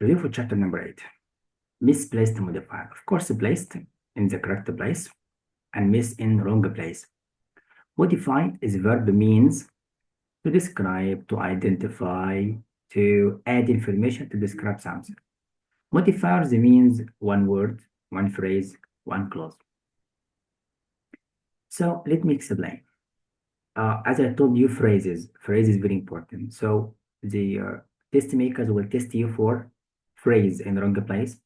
Review for chapter number 8. Misplaced modifier. Of course, placed in the correct place and miss in wrong place. Modify is a verb means to describe, to identify, to add information to describe something. Modifiers means one word, one phrase, one clause. So let me explain. As I told you, phrase is very important. So the test makers will test you for phrase in wrong place,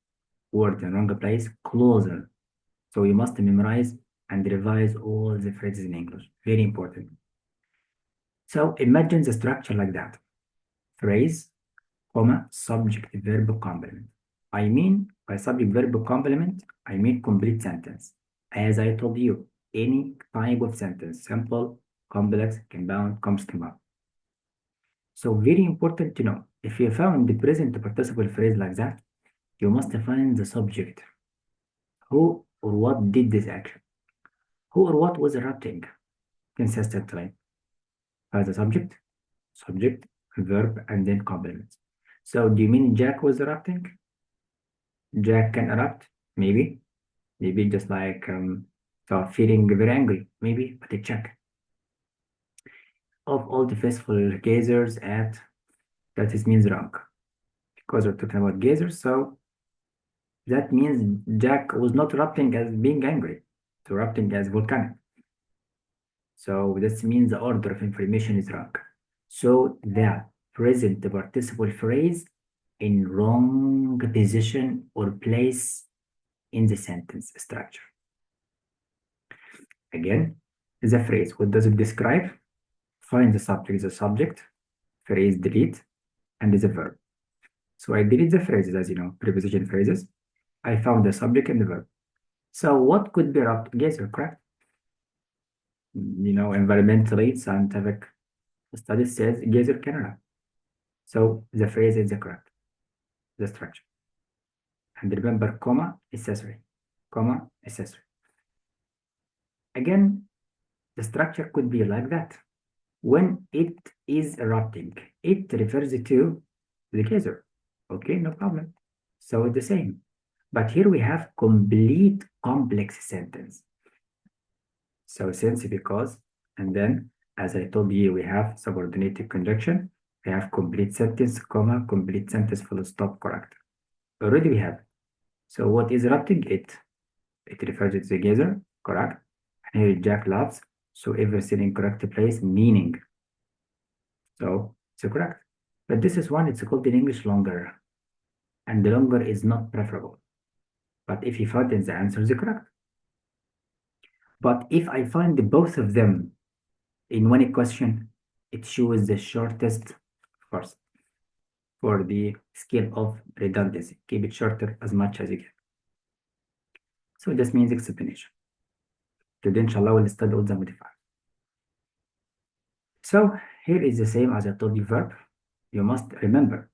word in wrong place, closer. So you must memorize and revise all the phrases in English. Very important. So imagine the structure like that. Phrase, comma, subject, verb, complement. I mean by subject, verb, complement, I mean complete sentence. As I told you, any type of sentence, simple, complex, compound, compound. So very important to know, if you found the present participle phrase like that, you must find the subject. Who or what did this action? Who or what was erupting consistently? As a subject, verb, and then complement. So do you mean Jack was erupting? Jack can erupt? Maybe. Maybe just like start feeling very angry. Maybe, but a check. Of all the faithful gazers at, that is means wrong. Because we're talking about gazers, so that means Jack was not erupting as being angry, it's erupting as volcanic. So this means the order of information is wrong. So the present participle phrase in wrong position or place in the sentence structure. Again, the phrase, what does it describe? Find the subject, phrase delete, and the verb. So I delete the phrases, as you know, preposition phrases. I found the subject and the verb. So what could be wrapped? Gazer, correct? You know, environmentally, scientific studies says gazer can wrap. So the phrase is the correct, the structure. And remember, comma, accessory, comma, accessory. Again, the structure could be like that. When it is erupting, it refers to the gazer. Okay, no problem. So it's the same. But here we have complete complex sentence. So since, because, and then as I told you, we have subordinated conjunction. We have complete sentence, comma, complete sentence, full stop, correct. Already we have. So what is erupting? It refers to the gazer, correct. And here Jack laughs. So everything in correct place, meaning. So it's correct. But this is one, it's called in English longer. And the longer is not preferable. But if you find the answer is correct. But if I find both of them in one question, it shows the shortest, of course, for the scale of redundancy. Keep it shorter as much as you can. So this means explanation. Today, inshallah, we'll study all the modifiers. So here is the same as I told you verb. You must remember,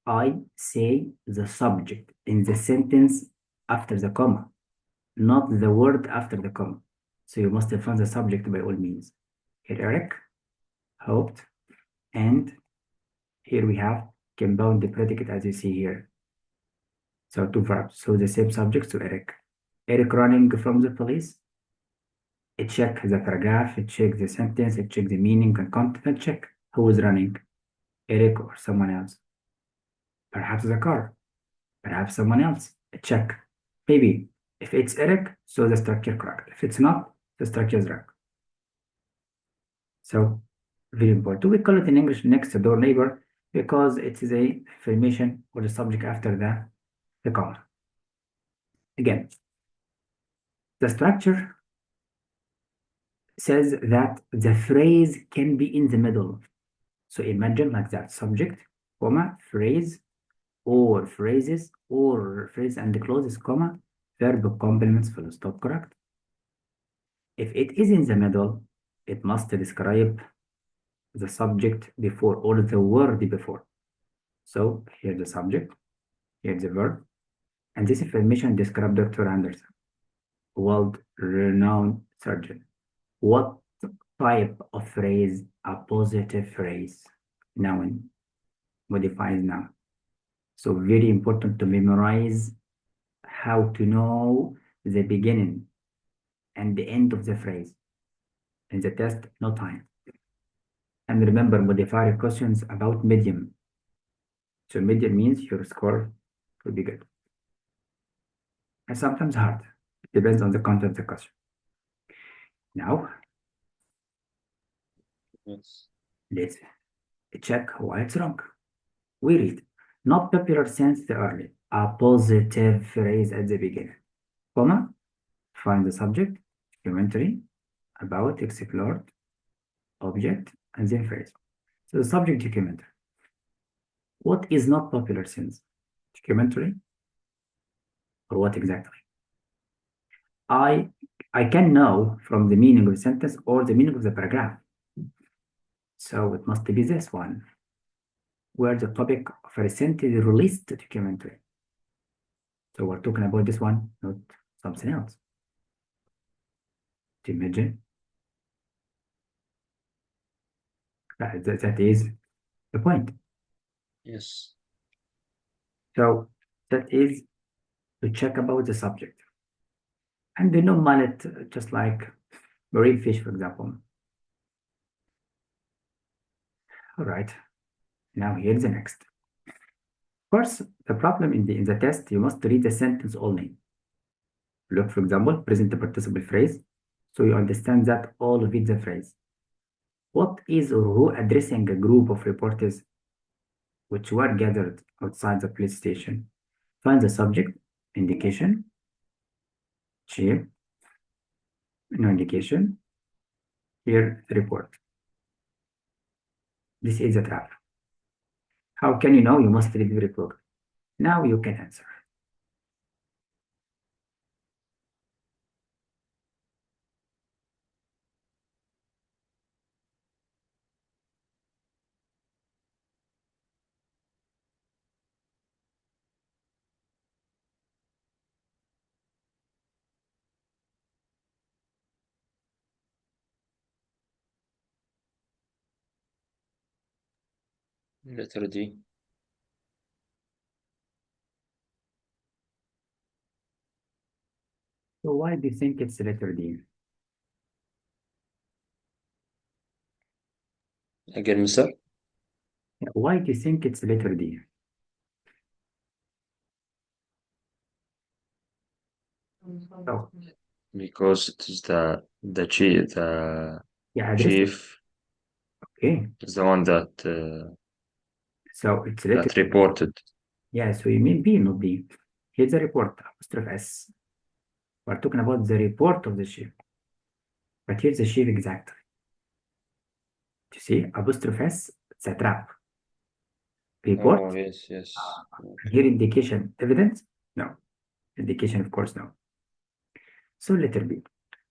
I say the subject in the sentence after the comma, not the word after the comma. So you must find the subject by all means. Here Eric hoped, and here we have compound the predicate as you see here. So two verbs. So the same subject to Eric. Eric running from the police. It check the paragraph, it check the sentence, it check the meaning and content, check who is running, Eric or someone else. Perhaps the car, perhaps someone else. Check. Maybe if it's Eric, so the structure correct. If it's not, the structure is wrong. So very important. We call it in English next door neighbor because it is a affirmation or the subject after the comma. Again, the structure says that the phrase can be in the middle. So imagine like that, subject, comma, phrase, or phrases, or phrase and clauses, comma, verb, complements, full stop, correct. If it is in the middle, it must describe the subject before or the word before. So here's the subject, here's the verb, and this information describes Dr. Anderson, world-renowned surgeon. What type of phrase? A positive phrase. Noun. Modifies noun. So very important to memorize how to know the beginning and the end of the phrase. In the test, no time. And remember, modifier questions about medium. So medium means your score will be good. And sometimes hard. Depends on the content of the question. Now, Yes. let's check why it's wrong. We read, not popular since the early. A positive phrase at the beginning. Comma, find the subject, documentary, about, explored, object, and then phrase. So the subject documentary. What is not popular since? Documentary? Or what exactly? I can know from the meaning of the sentence or the meaning of the paragraph. So it must be this one, where the topic of a recently released documentary. So we're talking about this one, not something else. Do you imagine? That is the point. Yes. So that is to check about the subject. And they know mullet, just like marine fish, for example. All right, now here's the next. Of course, the problem in the test, you must read the sentence only. Look, for example, present participle phrase. So you understand that all of it the phrase. What is or who addressing a group of reporters which were gathered outside the police station? Find the subject, indication, chief, no indication, here report. This is a trap. How can you know? You must read the report. Now you can answer. Letter D. So why do you think it's letter D? Again, Mr. Why do you think it's letter D? Oh, Because it is the chief, yeah, addressing. chief Okay, is the one that so it's letter. that reported. Yeah, so you mean B, not D. Here's the report, apostrophe S. We're talking about the report of the chief. But here's the chief exactly. You see, apostrophe S, it's a trap. Report, Oh, yes, yes. here Okay. indication, evidence? No. Indication, of course, no. So letter B.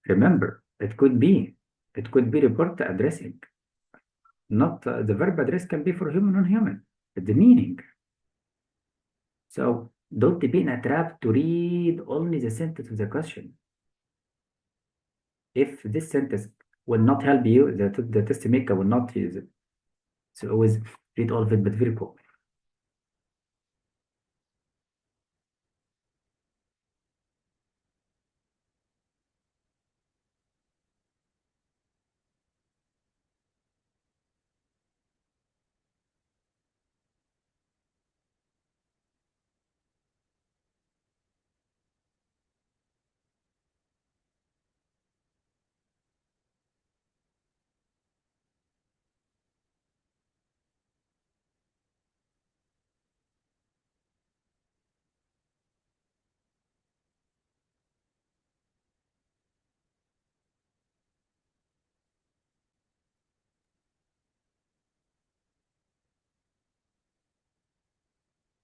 Remember, it could be report addressing. Not the verb address can be for human, non-human. The meaning. So don't be in a trap to read only the sentence of the question. If this sentence will not help you, the test maker will not use it. So always read all of it, but very quick.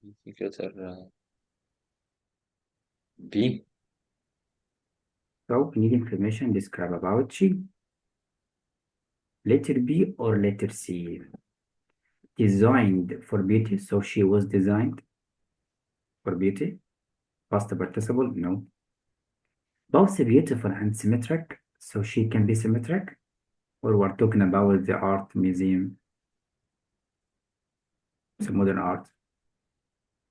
I think letter B. So we need information describe about she. Letter B or letter C? Designed for beauty, so she was designed for beauty. Past participle, no. Both beautiful and symmetric, so she can be symmetric. Or we're talking about the art museum, so modern art.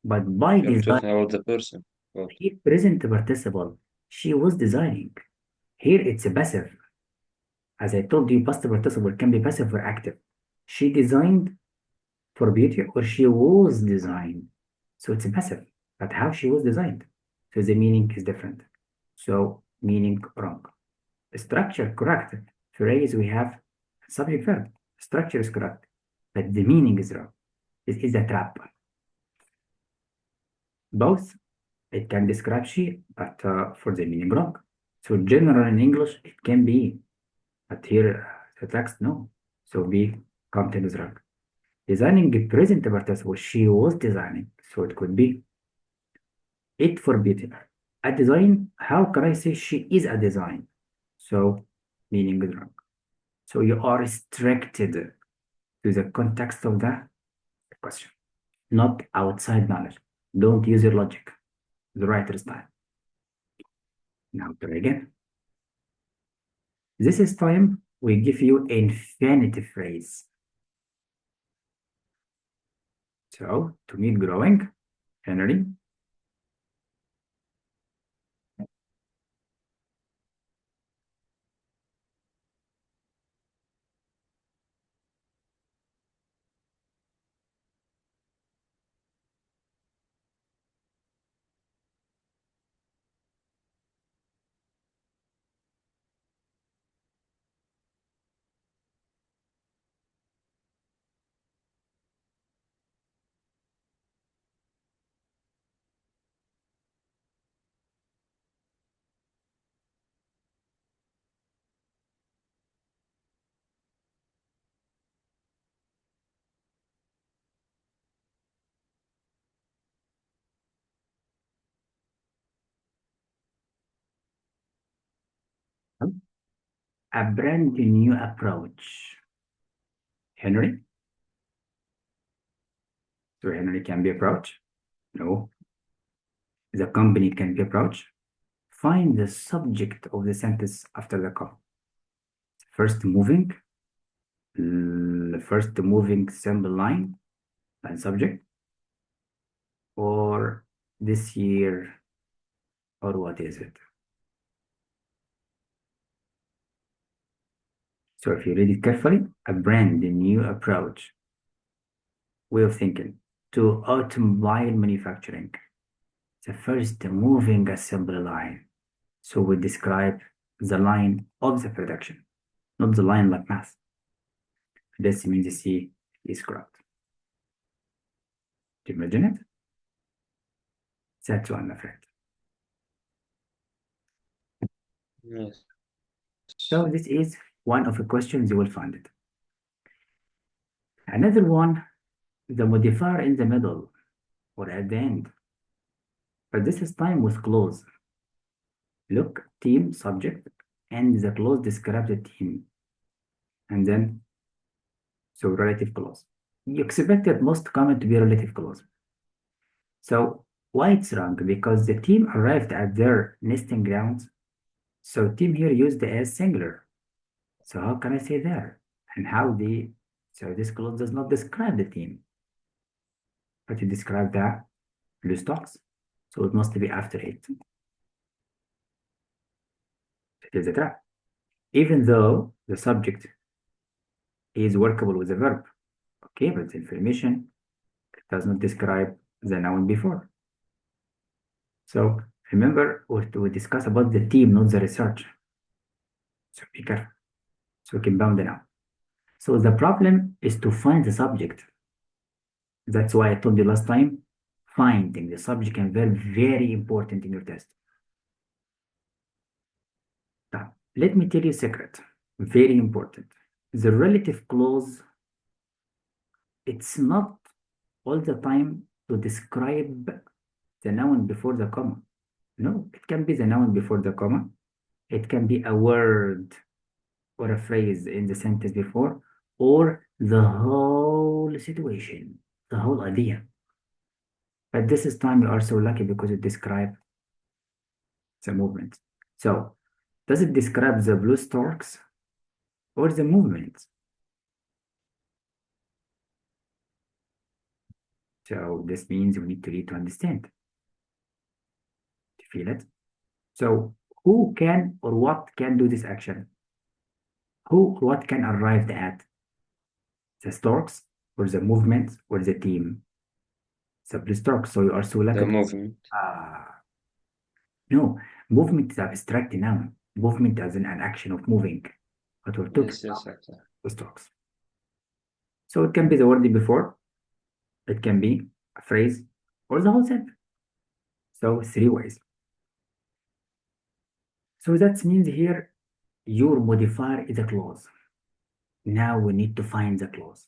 But by You're design, talking about the person. Well, here present participle, she was designing. Here it's a passive. As I told you, past participle can be passive or active. She designed for beauty or she was designed. So it's a passive, but how she was designed. So the meaning is different. So meaning wrong. Structure correct. Phrase we have subject verb. Structure is correct, but the meaning is wrong. This is a trap. Both, it can describe she, but for the meaning wrong. So general in English, it can be, but here the text, no. So B, content is wrong. Designing the present participle, she was designing, so it could be it for beauty. A design, how can I say she is a design? So meaning is wrong. So you are restricted to the context of the question, not outside knowledge. Don't use your logic. The writer's time. Now try again. This is time we give you infinitive phrase. So to meet growing, Henry. A brand new approach. Henry? So Henry can be approached? No. The company can be approached? Find the subject of the sentence after the comma. First moving, first moving simple line and subject, or this year, or what is it? So if you read it carefully, a brand new approach, way of thinking to automobile manufacturing. The first moving assembly line. So we describe the line of the production, not the line like math. This means C is correct. Do you imagine it? That's one effect. yes. So this is one of the questions you will find it. Another one, the modifier in the middle or at the end. But this is time with clause. Look, team, subject, and the clause describes the team. And then, so relative clause. You expected most common to be relative clause. So why it's wrong? Because the team arrived at their nesting grounds. So team here used as singular. So how can I say there? And how the, so this clause does not describe the team, but it describes the blue stocks. So it must be after it. It is a trap. Even though the subject is workable with the verb. Okay, but the information does not describe the noun before. So remember what we discussed about the team, not the research. So be careful. So we can bound the noun. So the problem is to find the subject. That's why I told you last time, finding the subject and verb very important in your test. Now, let me tell you a secret, very important. The relative clause, it's not all the time to describe the noun before the comma. No, it can be the noun before the comma. It can be a word or a phrase in the sentence before, or the whole situation, the whole idea. But this is time you are so lucky because it describes the movement. So, does it describe the blue storks or the movement? So this means we need to read to understand, to feel it. So who can or what can do this action? Who or what can arrive at? The storks or the movement or the team? So the storks, so you are so lucky. The movement. No, movement is abstract noun. Movement as an action of moving. What we're talking Yes, about exactly. with storks. So it can be the word before, it can be a phrase, or the whole sentence. So 3 ways. So that means here your modifier is a clause. Now we need to find the clause.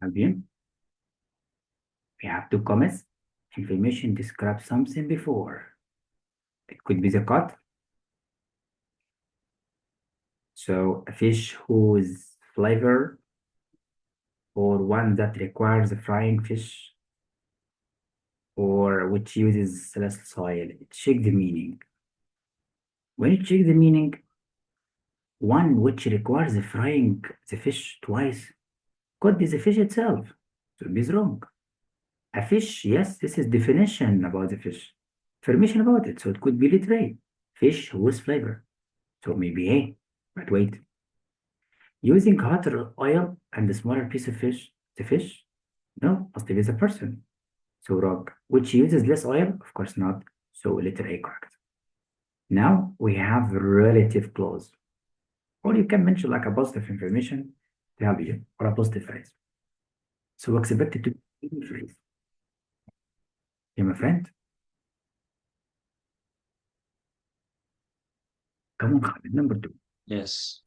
Again, we have 2 commas. Information describes something before. It could be the cut. So a fish whose flavor, or one that requires frying fish, or which uses less soil. Check the meaning. When you check the meaning, one which requires frying the fish twice could be the fish itself. So it is wrong. A fish, yes, this is definition about the fish. Information about it. So it could be literally fish with flavor. So maybe A. But wait. Using hotter oil and a smaller piece of fish, the fish? No, must be the person. So wrong. Which uses less oil? Of course not. So letter A correct. Now we have relative clause. Or you can mention like a positive information to help you, or a positive phrase. So expect it to be a phrase. Yeah, my friend. Come on, Khalid, number 2. Yes.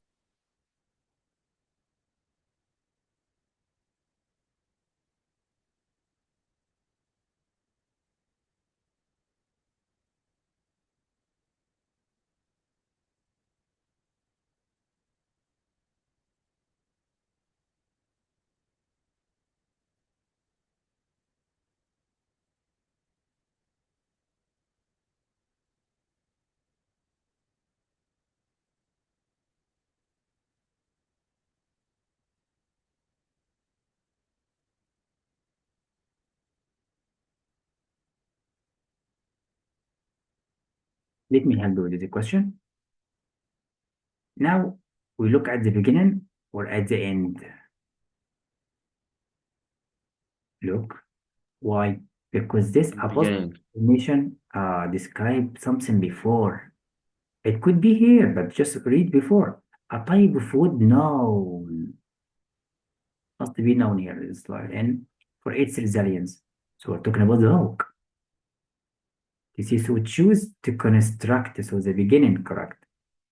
Let me help you with the question. Now we look at the beginning or at the end. Look, why? Because this apostrophe Beginning. information describe something before. It could be here, but just read before. A type of food, no. Must be known here. It's like and for its resilience. So we're talking about the oak. This is so choose to construct. So the beginning correct.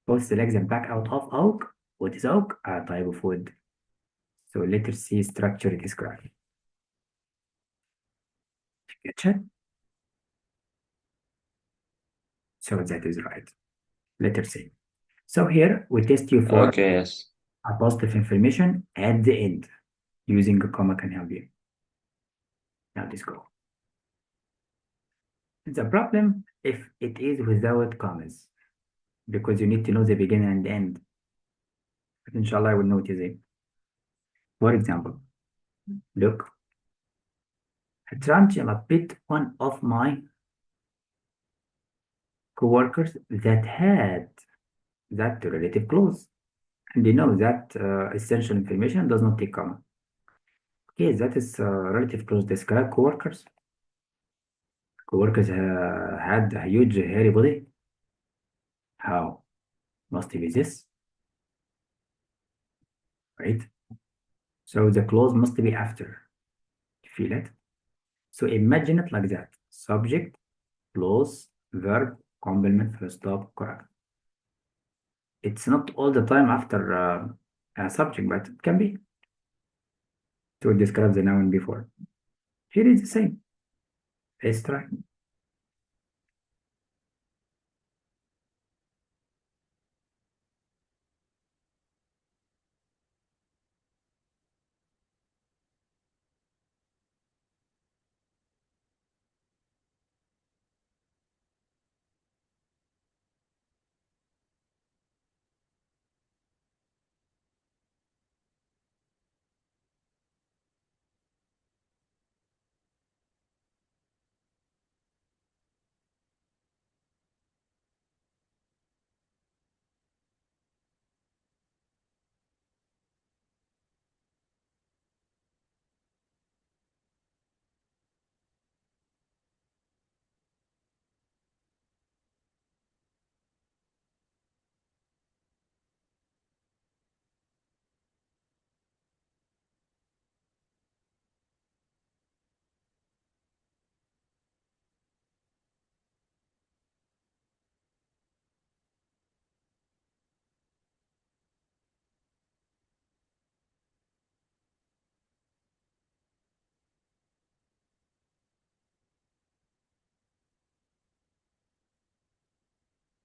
Both the legs and back out of oak. What is oak? A type of wood. So letter C structure it is correct. Get it? So that is right. Letter C. So here we test you for Okay, yes. a positive information at the end. Using a comma can help you. Now let's go. The problem if it is without commas, because you need to know the beginning and end. But inshallah, I will notice it. For example, look, a tarantula bit one of my coworkers that had that relative clause. And you know that essential information does not take comma. Okay, that is relative close. Describe coworkers. Coworkers had a huge hairy body. How? Must be this, right? So the clause must be after. You feel it? So imagine it like that. Subject, clause, verb, complement, full stop, correct. It's not all the time after a subject, but it can be to describe the noun before. Here is the same. Let's try.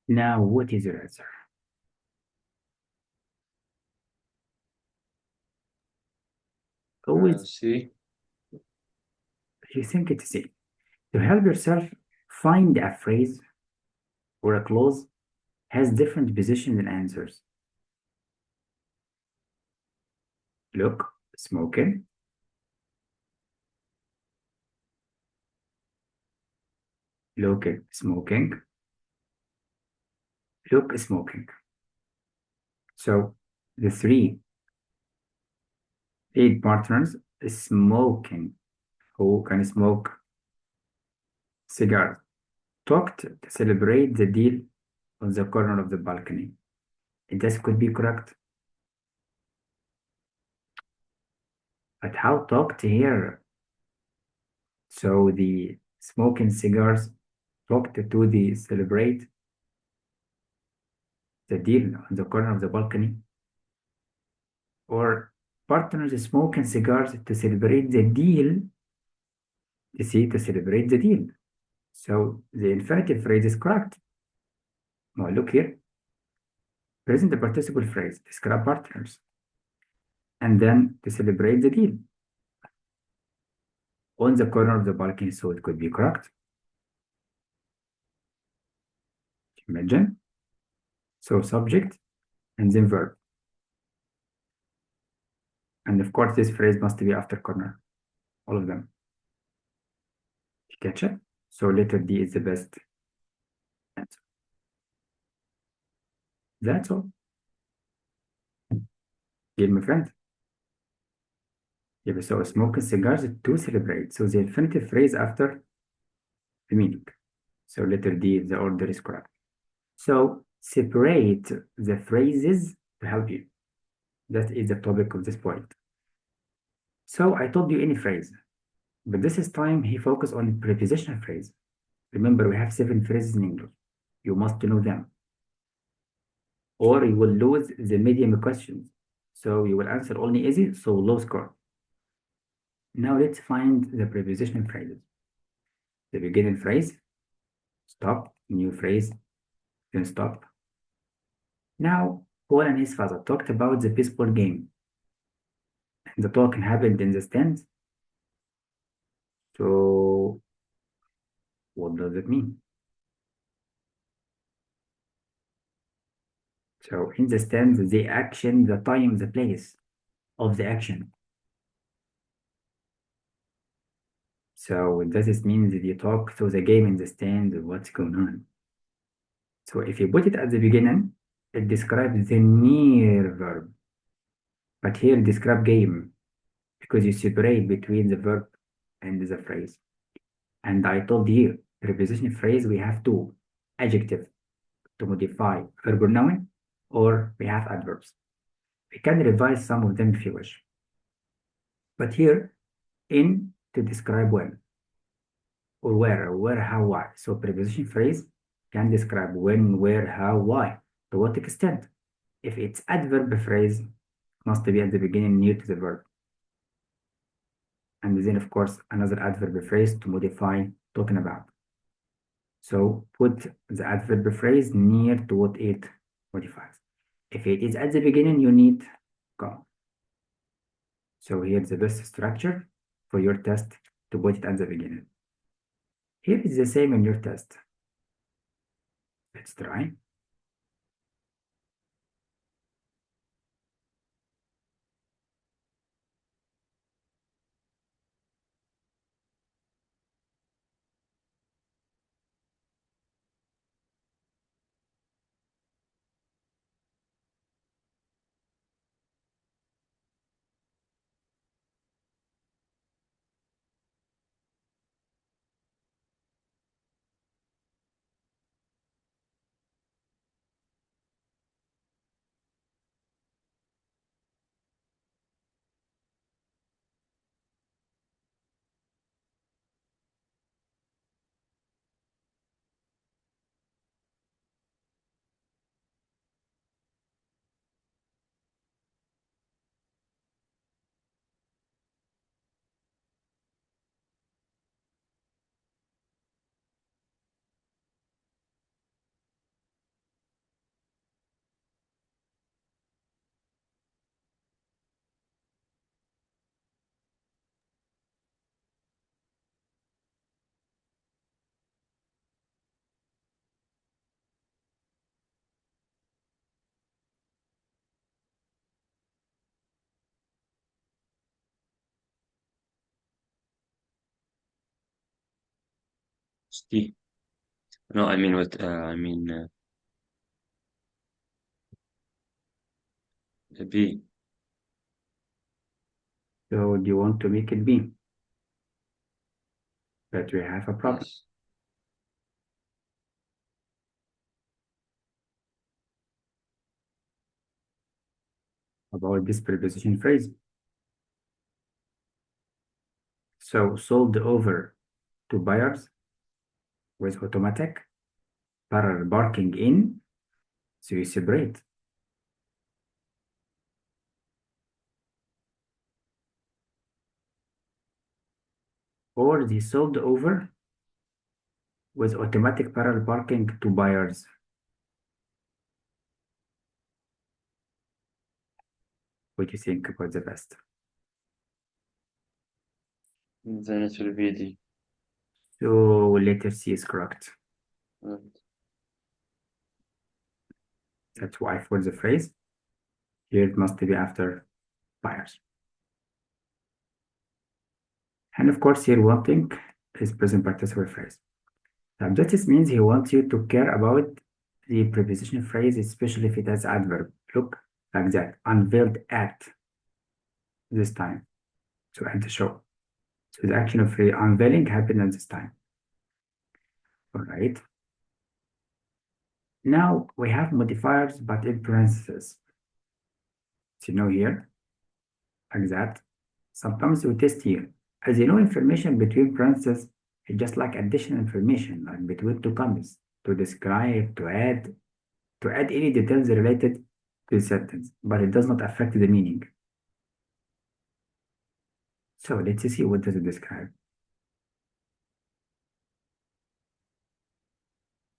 Now, what is your answer? Always, C. you think it's C. To help yourself find a phrase or a clause has different positions and answers. Look, smoking. Look, smoking. Look, smoking. So the three paid partners smoking, who can smoke cigars, talked to celebrate the deal on the corner of the balcony. This could be correct. But how talked here? So the smoking cigars talked to the celebrate the deal on the corner of the balcony, or partners smoking cigars to celebrate the deal, to celebrate the deal. So the infinitive phrase is correct. Now look here, present participle phrase, describe partners, and then to celebrate the deal on the corner of the balcony, so it could be correct. Imagine. So subject and then verb. And of course, this phrase must be after corner, all of them. You catch it? So letter D is the best answer. That's all. Dear my friend. Yeah, so smoking cigars to celebrate. So the infinitive phrase after the meaning. So letter D, the order is correct. So separate the phrases to help you. That is the topic of this point. So I told you any phrase, but this is time he focused on prepositional phrase. Remember, we have 7 phrases in English. You must know them, or you will lose the medium questions. So you will answer only easy, so low score. Now let's find the prepositional phrases. The beginning phrase, stop, new phrase, then stop. Now, Paul and his father talked about the baseball game. And the talking happened in the stands. So, what does it mean? So, in the stands, the action, the time, the place of the action. So, does this mean that you talk through the game in the stand, what's going on? So, if you put it at the beginning, it describes the near verb. But here, describe game, because you separate between the verb and the phrase. And I told you, preposition phrase, we have two: adjective to modify verb or noun, or we have adverbs. We can revise some of them if you wish. But here, in to describe when, or where, how, why. So preposition phrase can describe when, where, how, why, to what extent. If it's adverb phrase, must be at the beginning near to the verb. And then, of course, another adverb phrase to modify talking about. So put the adverb phrase near to what it modifies. If it is at the beginning, you need comma. So here's the best structure for your test to put it at the beginning. Here is the same in your test. Let's try. C. No, I mean what? B. So do you want to make it B? But we have a problem. Yes. About this preposition phrase. So sold over to buyers with automatic parallel parking in, so you separate. Or they sold over with automatic parallel parking to buyers. What do you think about the best? Then it will be D. So letter C is correct. Right. That's why for the phrase, here it must be after buyers. And of course, here wanting is present participle phrase. Subjective means he wants you to care about the preposition phrase, especially if it has adverb. Look like that, unveiled at this time. So at the show. So the action of unveiling happened at this time. All right. Now we have modifiers, but in parentheses. So you know here, like that. Sometimes we test here. As you know, information between parentheses is just like additional information, like between two commas, to describe, to add any details related to the sentence, but it does not affect the meaning. So let's see what does it describe.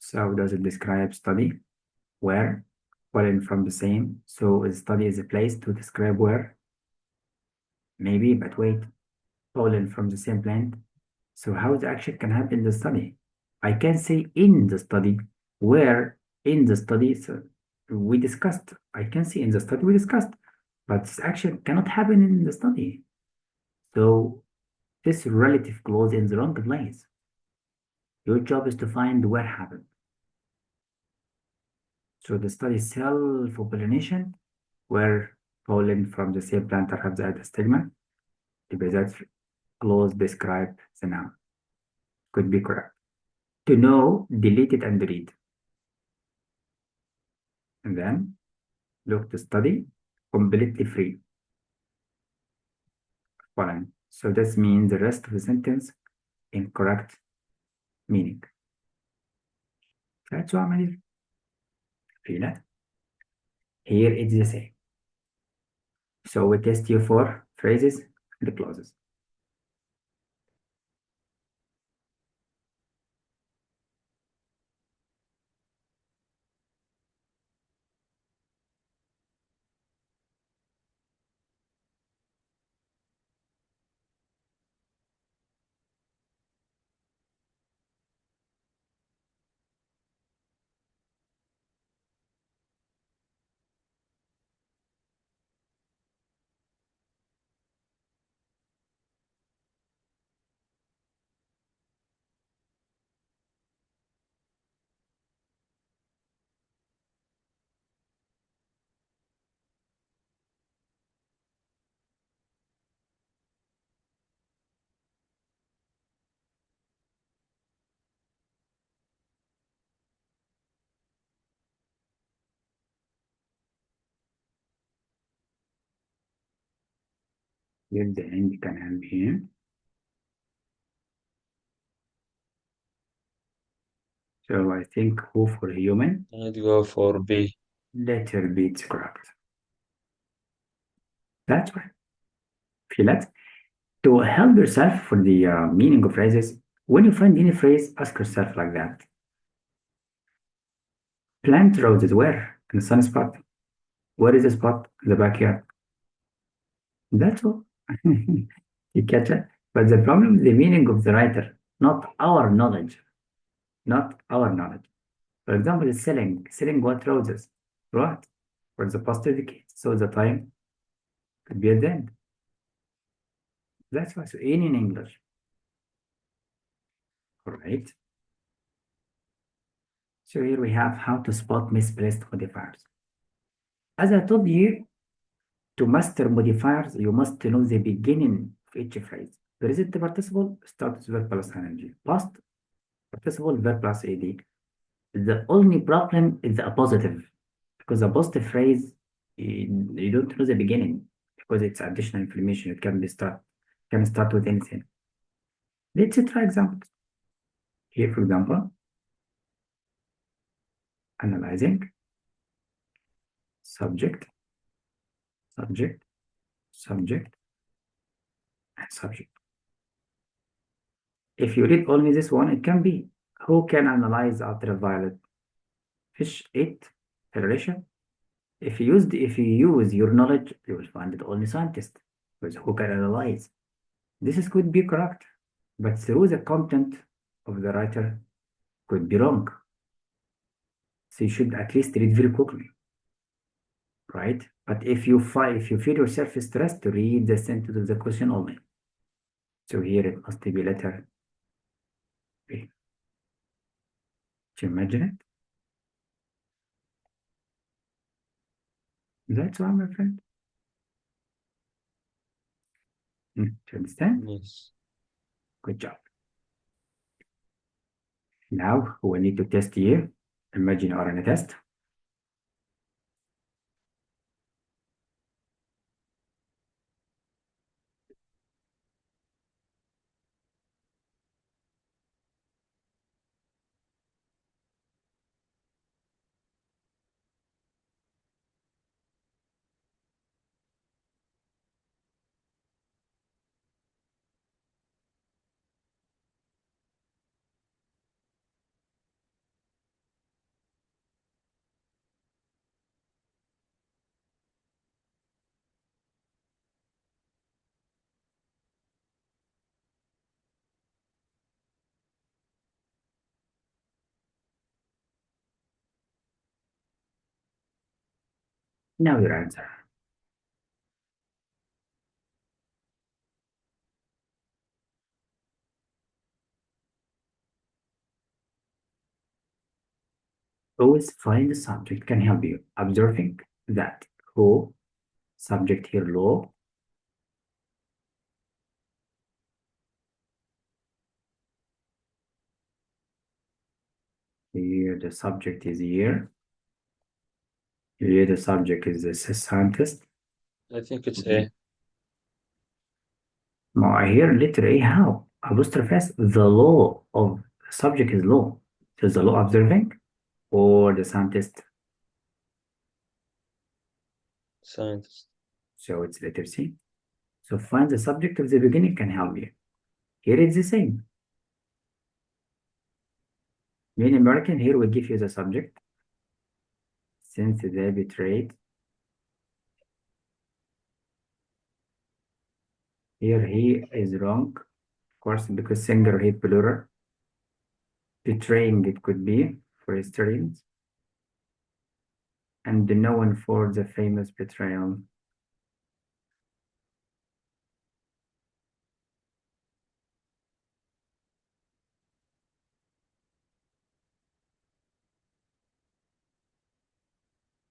So does it describe study? Where? Following from the same. So study is a place to describe where? Maybe, but wait. Following from the same plant. So how the action can happen in the study? I can say in the study, where in the study so we discussed. I can say in the study we discussed, but this action cannot happen in the study. So this relative clause in the wrong place. Your job is to find where happened. So the study self-pollination, where pollen from the same plant have the stigma. يبقى that clause describe the noun. Could be correct. To know, delete it and read. And then look to study, completely free. Fine. So this means the rest of the sentence incorrect meaning. That's what I'm here. Feel it? Here it's the same. So we test you for phrases and clauses. يبدأ عندي كان here. So I think who for human, I'd go for B. letter B is correct. That's right. Feel it? To help yourself for the meaning of phrases, when you find any phrase, ask yourself like that. Plant roses where? In the sun spot. Where is the spot? The backyard. That's all. You catch it? But the problem is the meaning of the writer, not our knowledge. Not our knowledge. For example, it's selling what roses, right? For the past decades. So the time could be at the end. That's why. So in English. All right. So here we have how to spot misplaced modifiers. As I told you, to master modifiers, you must know the beginning of each phrase. Present participle starts with verb plus ing. Past participle verb plus ed. The only problem is the appositive, because a positive phrase you don't know the beginning because it's additional information. It can start with anything. Let's try examples. Here, for example, analyzing, subject, subject, subject, and subject. If you read only this one, it can be who can analyze ultraviolet? Fish ate federation. If you use your knowledge, you will find it only scientist, because who can analyze? This could be correct, but through the content of the writer could be wrong. So you should at least read very quickly, right? But if you feel yourself stressed, read the sentence of the question only. So here it must be letter B. Do you imagine it? That's all, my friend. Do you understand? Yes. Good job. Now we need to test here. Imagine RNA test. Now your answer. Always find the subject can help you. Observing that who, subject here law, Here the subject is here. Here the subject is the scientist. I think it's A. ما here letter A how? Apostrophe S, the law of subject is law. So the law observing or the scientist? Scientist. So it's letter C. So find the subject of the beginning can help you. Here it's the same. In American, here we give you the subject. Since they betrayed. Here he is wrong. Of course, because singular he plural. Betraying it could be for historians. And known for the famous betrayal.